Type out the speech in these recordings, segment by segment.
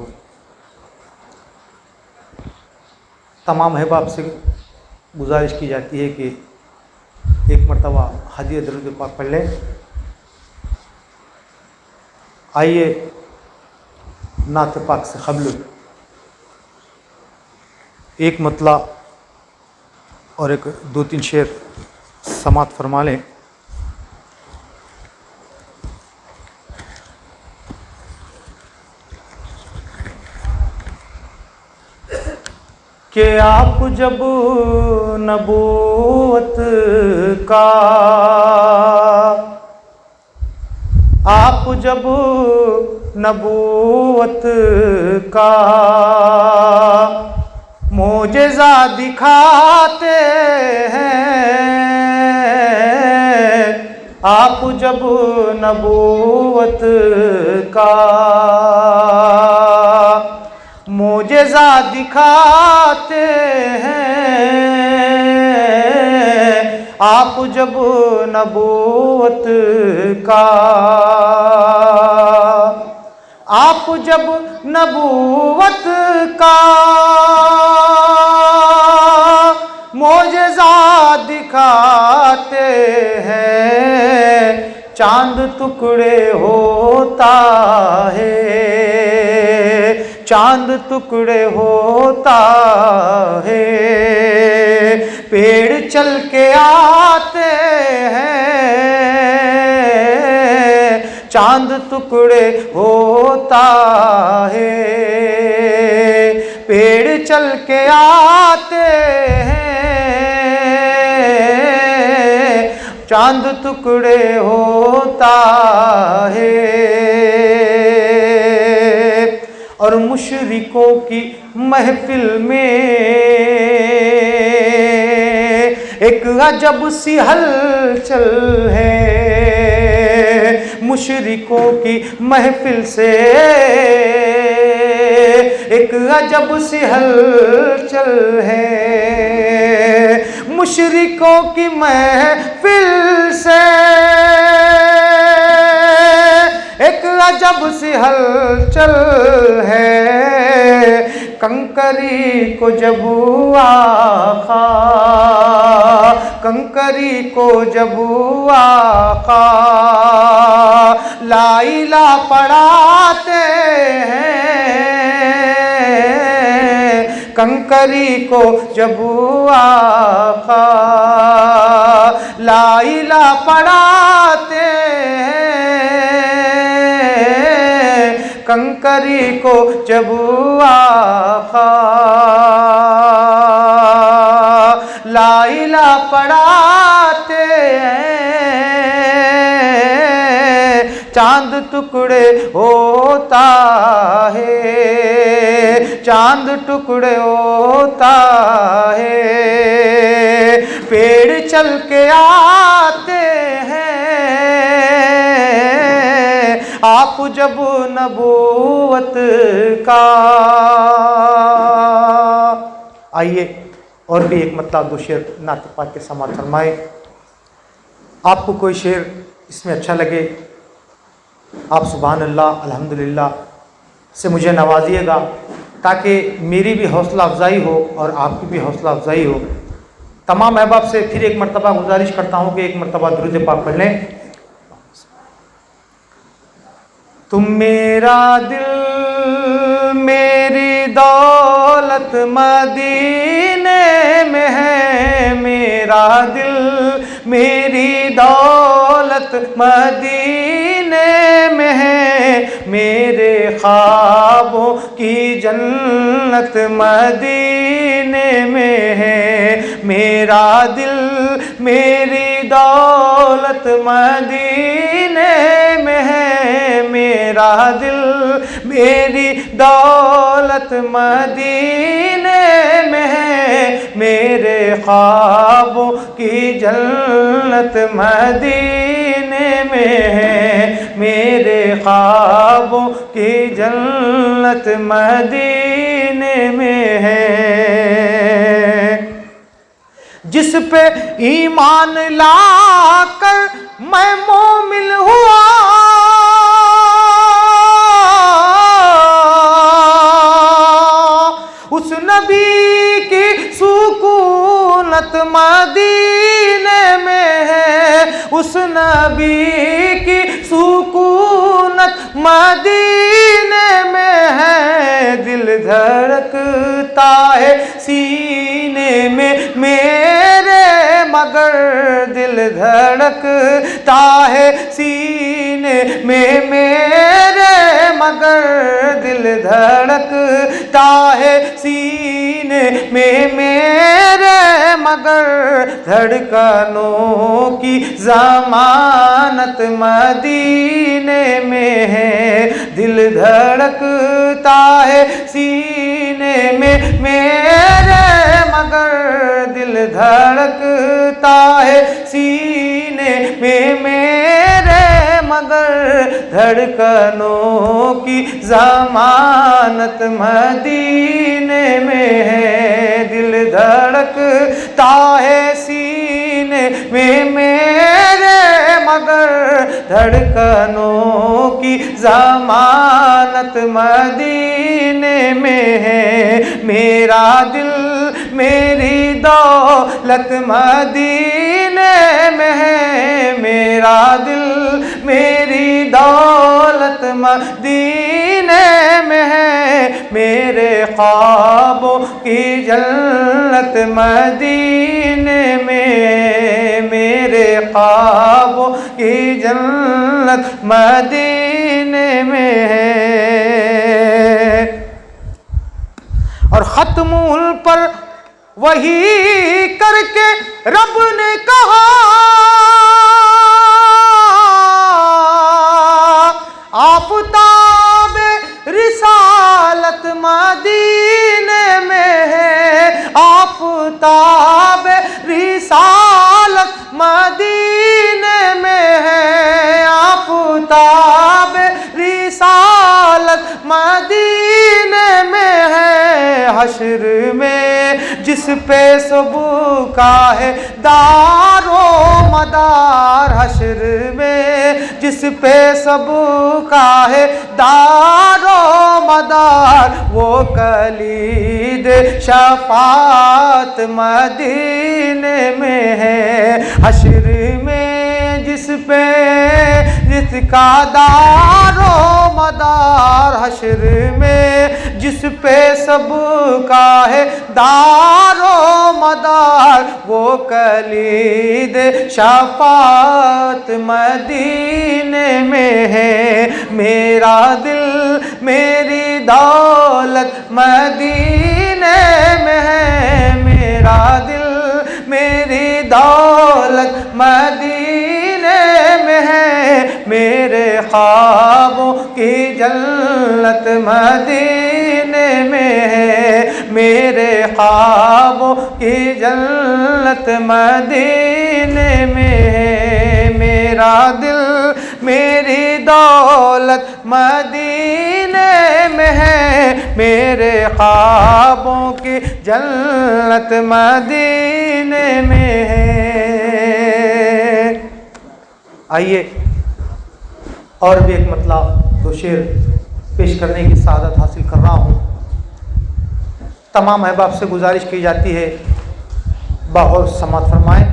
हो। तमाम अहबाब से गुजारिश की जाती है कि एक मरतबा हदीय दरूद पाक पढ़ लें। आइए नात पाक से क़ब्ल एक मतला और एक दो तीन शेर समात फरमा लें। कि आप जब नबूवत का मोजेज़ा दिखाते हैं, आप जब नबूवत का मोजेज़ा दिखाते हैं, आप जब नबूवत का मोजेज़ा दिखाते हैं, चांद टुकड़े होता है, पेड़ चल के आते हैं, चांद टुकड़े होता है, पेड़ चल के आते हैं, चांद टुकड़े होता है। और मुशरिकों की महफिल में एक अजब सी हलचल है, मुशरिकों की महफिल से एक अजब सी हलचल है, मुशरिकों की महफिल से एक अजब सी हलचल है, कंकरी को जब आका ला इलाहा पढ़ाते हैं, कंकरी को जब आका ला इलाहा पढ़ाते हैं, कंकरी को जब आका ला इलाहा पढ़ाते हैं, चांद टुकड़े होता है, चांद टुकड़े होता है, पेड़ चल के आते हैं, आप जब नबूवत का। आइए और भी एक मतलब दो शेर नात पाक के समात फरमाए। आपको कोई शेर इसमें अच्छा लगे आप सुभान अल्लाह अल्हम्दुलिल्लाह से मुझे नवाजिएगा, ताकि मेरी भी हौसला अफजाई हो और आपकी भी हौसला अफजाई हो। तमाम अहबाब से फिर एक मरतबा गुजारिश करता हूँ कि एक मरतबा दुरूद पाक पढ़ लें। तुम मेरा दिल मेरी दौलत मदीने में है, मेरा दिल मेरी दौलत मदीने में है, मेरे ख्वाबों की जन्नत मदीने में है, मेरा दिल मेरी दौलत मदीने में है, मेरा दिल मेरी दौलत मदीने में है, मेरे ख्वाबों की जन्नत मदीने में है, मेरे ख्वाबों की जन्नत मदीने में है। जिस पे ईमान लाकर मैं मोमिन हुआ, मदीने में है, उस नबी की सुकूनत मदीने में है। दिल धड़कता है सीने में मेरे, मगर दिल धड़कता है सीने में मेरे, मगर दिल धड़कता है सीने में मेरे, मगर धड़कनों की ज़मानत मदीने में है। दिल धड़कता है सीने में मेरे, मगर दिल धड़कता है सीने में मेरे, मगर धड़कनों की ज़मानत मदीने में है। दिल धड़कता है सीने में मेरे, मगर धड़कनों की ज़मानत मदीने में है। मेरा दिल मेरी दौलत मदीने में है, मेरा दिल मेरी दौलत मदीने में है। मेरे ख्वाबों की जन्नत मदीने में, मेरे ख्वाबों की जन्नत मदीने में है। और खत्मुल पर वही करके रब ने कहा, आफ़ताब रिसालत मदीने में है, आफ़ताब रिसालत मदीने में है, आफ़ताब रिसालत मदीने में है। हश्र में जिस पे सबू का है दारो मदार, हश्र में जिस पे सबू का है दारो मदार, वो कलीद शफात मदीने में है। हश्र में जिसका दारो मदार, हश्र में जिस पे सबका है दारो मदार, वो कलीद शफात मदीने में है। मेरा दिल मेरी दौलत मदीने में है, मेरा दिल मेरी दौलत मदीने में है। मेरे ख्वाबों की जन्नत मदीने में है, मेरे ख्वाबों की जन्नत मदीने में है। मेरा दिल मेरी दौलत मदीने में है, मेरे ख्वाबों की जन्नत मदीने में है। आइए और भी एक मतलब दो शेर पेश करने की सआदत हासिल कर रहा हूँ। तमाम अहबाब से गुजारिश की जाती है बागौर समात फरमाएं।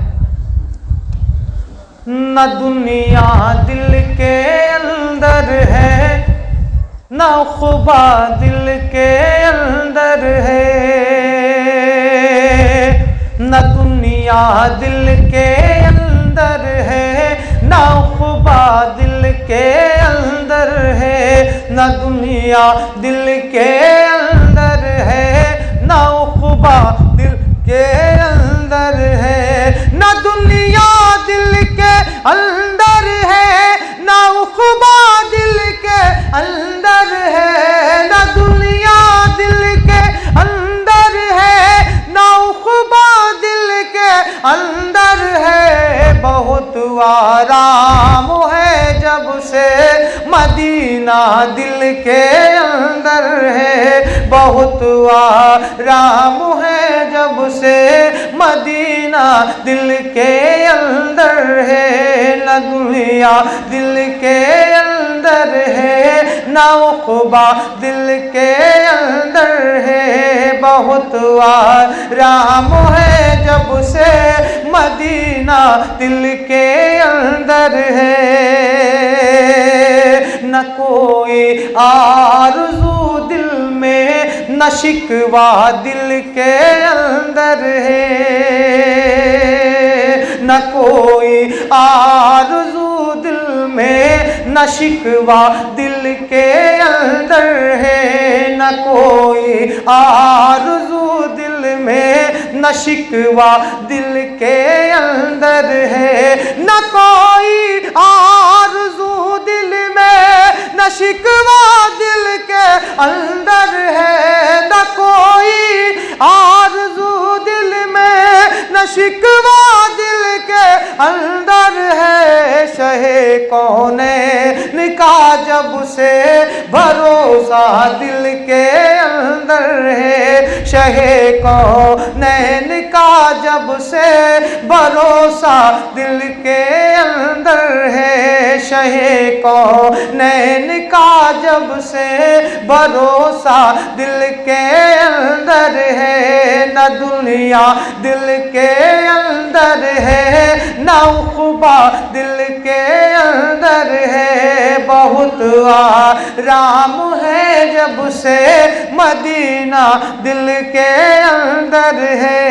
न दुनिया दिल के अंदर है, न खुबा दिल के अंदर है, न दुनिया दिल के अंदर है, न खुबा दिल के अंदर है, न दुनिया दिल के अंदर है, न खुबा दिल के अंदर है, न दुनिया दिल के अंदर है, न खुबा दिल के अंदर है, न दुनिया दिल के अंदर है, न खुबा दिल के अंदर है। बहुत आराम है जब से मदीना दिल के अंदर है, बहुत आराम है जब से मदीना दिल के अंदर है। न दुनिया दिल के अंदर है, न उक़बा दिल के अंदर है, बहुत आराम है जब से मदीना दिल के अंदर है। न कोई आरज़ू दिल में, न शिकवा दिल के अंदर है। न कोई आरज़ू दिल में, न शिकवा दिल के अंदर है। न कोई आरज़ू दिल में, न शिकवा दिल के अंदर है। न कोई आरज़ू दिल में, न शिकवा दिल के अंदर है। न कोई आरज़ू दिल में, न शिकवा दिल के अंदर है। शहे कौनैन का जब से भरोसा दिल के अंदर है। शहे कौनैन का जब से भरोसा दिल के अंदर है। शहे कौनैन का जब से भरोसा दिल के अंदर है। न दुनिया दिल के अंदर है, न उक़बा दिल के अंदर है। बहुत आराम है जब से मदीना दिल के अंदर है।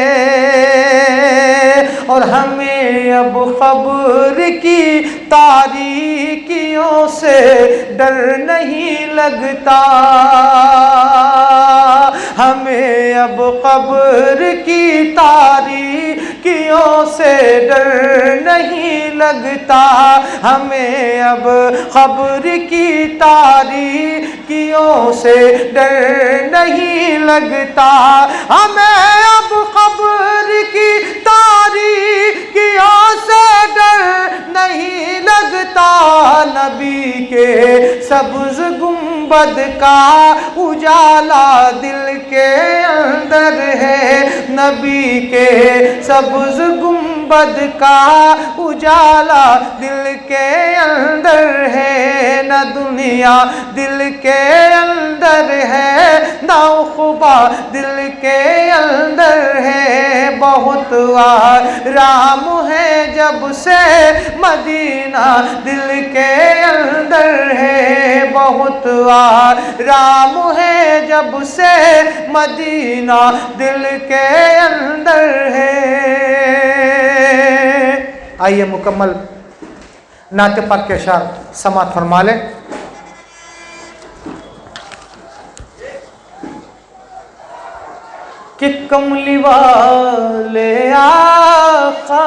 और हमें अब क़ब्र की तारीकियों से डर नहीं लगता। हमें अब क़ब्र की तारीकियों से डर नहीं लगता। हमें अब क़ब्र की तारीकियों से डर नहीं लगता। हमें अब क़ब्र की तारीकियों से डर नहीं लगता। नबी के सब्ज़ गुंबद का उजाला दिल के अंदर है। नबी के सब्ज़ गुंबद का उजाला दिल के अंदर है। न दुनिया दिल के अंदर है, न उक़बा दिल के अंदर है। बहुत आराम है जब से मदीना दिल के अंदर है। बहुत आराम है जब से मदीना दिल के अंदर है। आइए मुकम्मल नात पाक के अशार समाअत फरमा लें। कि कमली वाले आका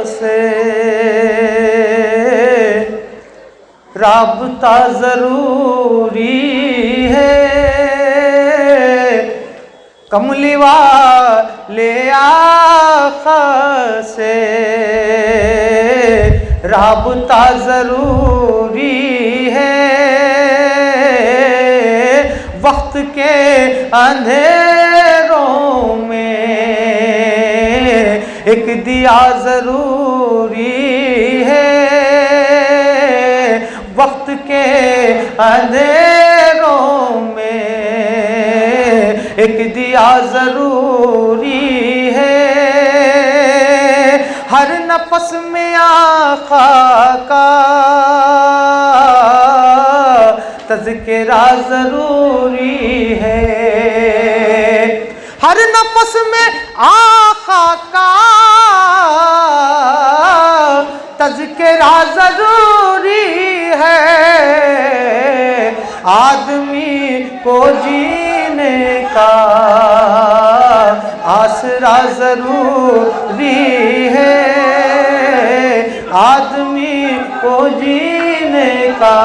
से राबता ज़रूरी है। कमली वाले आका से राबता ज़रूरी है। वक्त के अंधेरों में एक दिया ज़रूरी है। वक्त के अंधेरों में एक दिया ज़रूरी है। हर नफस में आका का तज़किरा ज़रूरी है। हर नफस में आका का तज़किरा ज़रूरी है। आदमी को जीने का आसरा ज़रूरी है। आदमी को जीने का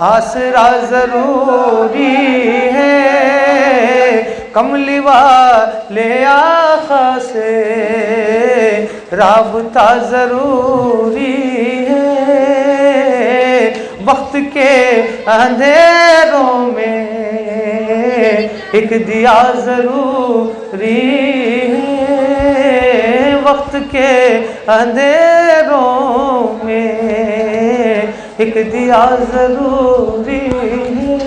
आसरा ज़रूरी है। कमली वाले आका से राबता ज़रूरी है। वक्त के अंधेरों में एक दिया ज़रूरी है। वक्त के अंधेरों में एक दिया ज़रूरी है।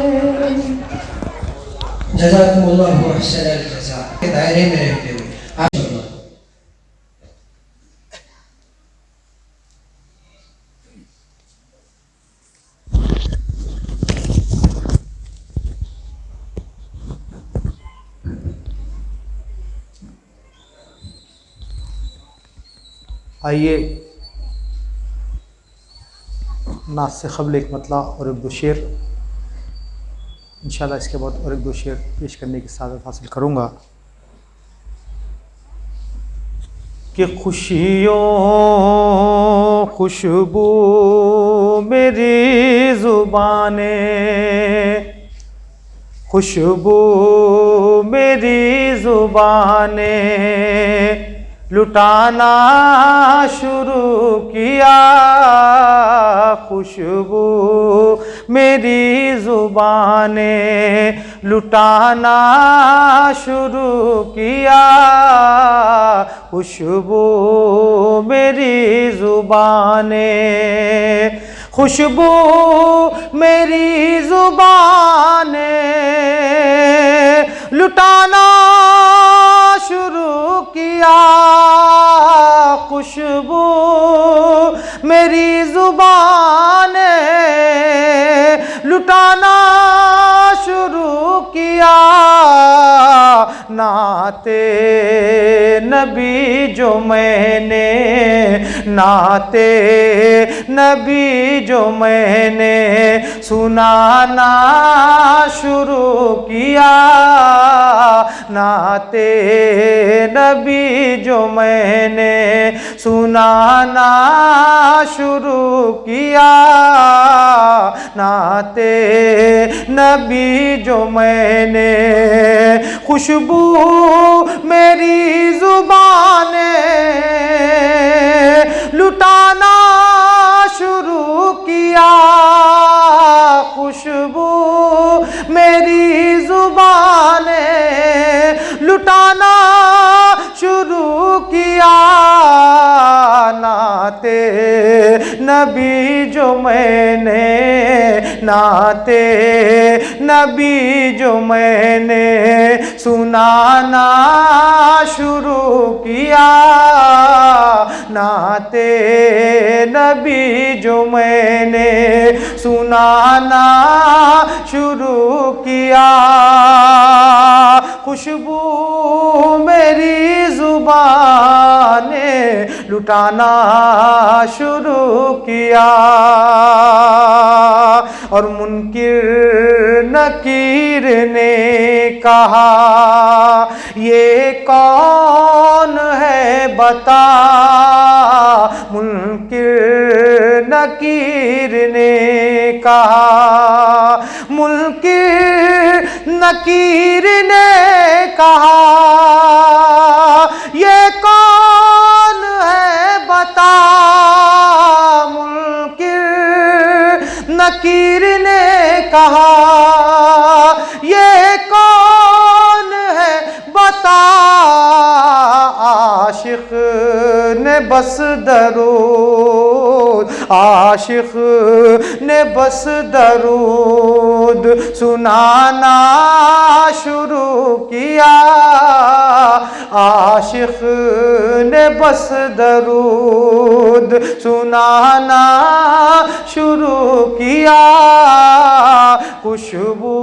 जज़ाकुमुल्लाहु अहसनल जज़ा के दायरे में रहते हुए आइए नात से क़ब्ल एक मतला और एक दो शेर, इंशाल्लाह इसके बाद और एक दो शेर पेश करने की सादत हासिल करूँगा कि खुशियों खुशबू मेरी ज़ुबाने, खुशबू मेरी ज़ुबाने लुटाना शुरू किया, खुशबू मेरी ज़ुबाने लुटाना शुरू किया, खुशबू मेरी ज़ुबाने, खुशबू मेरी ज़ुबाने लुटाना शुरू किया, खुशबू मेरी ज़ुबाने लुटाना शुरू किया, नाते नबी जो मैंने, नाते नबी जो मैंने सुनाना शुरू किया, नाते नबी जो मैंने सुनाना शुरू किया, नाते नबी जो मैंने, खुशबू मेरी ज़ुबाने लुटाना शुरू किया, खुशबू मेरी ज़ुबाने लुटाना शुरू किया, नाते नबी जो मैंने, नाते नबी जो मैंने सुनाना शुरू किया, नाते नबी जो मैंने सुनाना शुरू किया, खुशबू मेरी ज़ुबाने लुटाना शुरू किया, और मुनकिर नकीर ने कहा ये कौन है बता, मुनकिर नकीर ने कहा, मुनकिर नकीर ने कहा ये कौन है बता, मुनकिर नकीर ने कहा ये कौन है बता, आशिक ने बस दरूद, आशिक ने बस दरूद सुनाना शुरू किया, आशिक ने बस दरूद सुनाना शुरू किया, खुशबू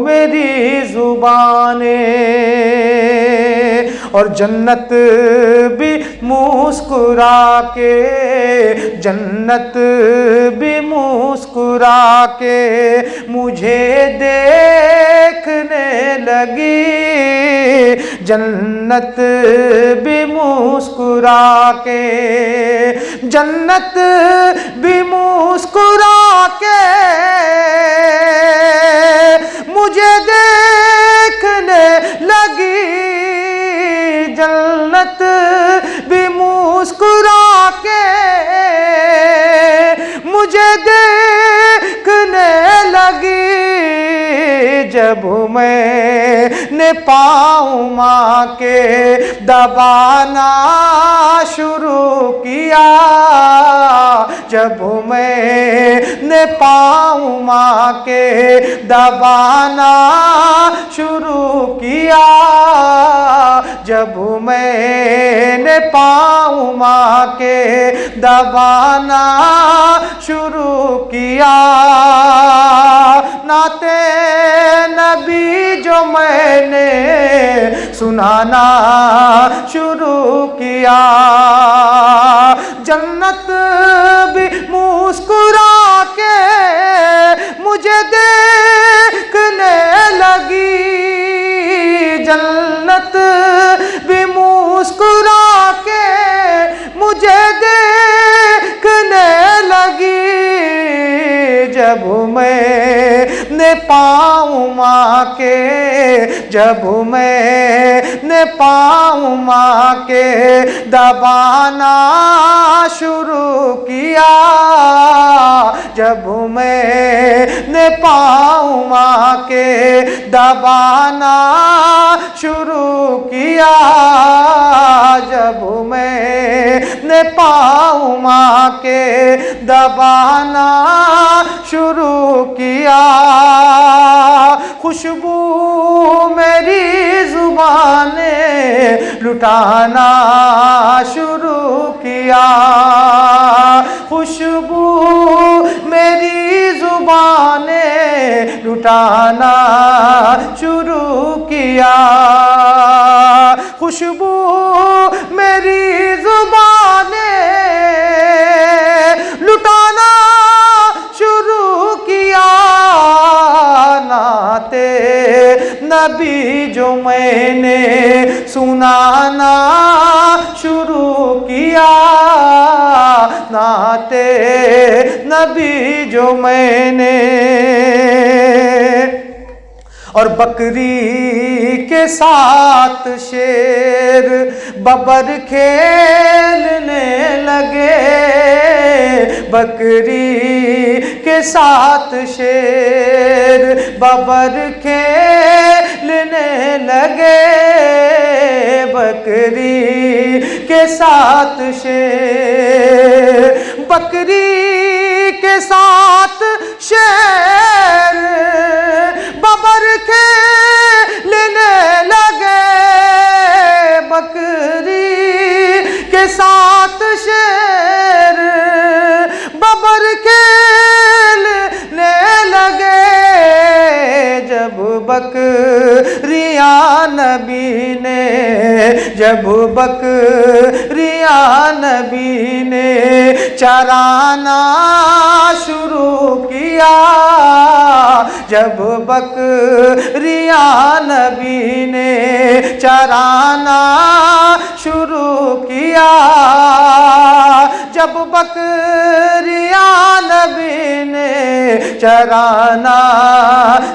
मेरी ज़ुबाने, और जन्नत भी मुस्कुरा के, जन्नत भी मुस्कुरा के मुझे देखने लगी, जन्नत भी मुस्कुरा के, जन्नत भी मुस्कुरा के मुझे देखने लगी, जन्नत भी मुस्कुरा के मुझे देखने लगी, जब मैंने पाँव माँ के दबाना शुरू किया, जब मैंने पाँव माँ के दबाना शुरू किया, जब मैंने पाँव माँ के दबाना शुरू किया, नाते नबी जो मैंने सुनाना शुरू किया, जन्नत भी मुस्कुरा के मुझे देखने लगी, जन्नत भी मुस्कुरा के मुझे देखने लगी। जब मैंने पाँव माँ के, जब मैंने पाँव माँ के दबाना शुरू किया, जब मैंने पाँव माँ के दबाना शुरू किया, जब मैंने पाँव माँ के दबाना शुरू किया, खुशबू मेरी जुबान ने लुटाना शुरू किया, खुशबू मेरी जुबान ने लुटाना शुरू किया, खुशबू मेरी जुबान ने लुटाना शुरू किया। नाते नबी जो मैंने सुनाना शुरू किया, नाते नबी जो मैंने, और बकरी के साथ शेर बबर खेलने लगे, बकरी के साथ शेर बबर खेलने लगे, बकरी के साथ शेर, बकरी के साथ शेर बबर खेलने लगे, बकरी के साथ शेर बबर खेलने लगे। जब बकरियां नबी ने, जब बकरियां नबी ने चराना शुरू किया, जब बकरियां नबी ने चराना शुरू किया, जब बकरियां नबी ने चराना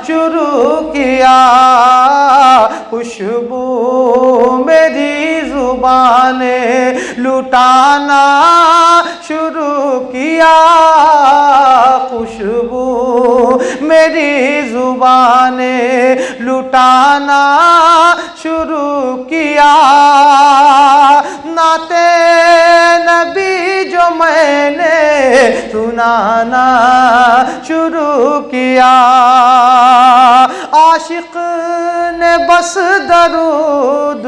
शुरू किया, खुशबू मेरी जुबान ने लुटाना शुरू किया, खुशबू मेरी जुबान ने लुटाना शुरू किया। नाते नबी जो मैंने सुनाना शुरू किया, आशिक ने बस दरूद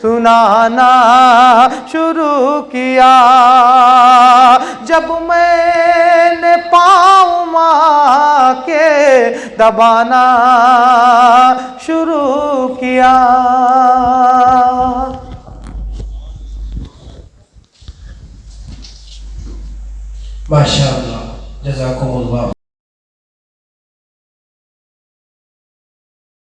सुनाना शुरू किया, जब मैंने पाँव माँ के दबाना शुरू किया। माशाअल्लाह, जज़ाकुमुल्लाह।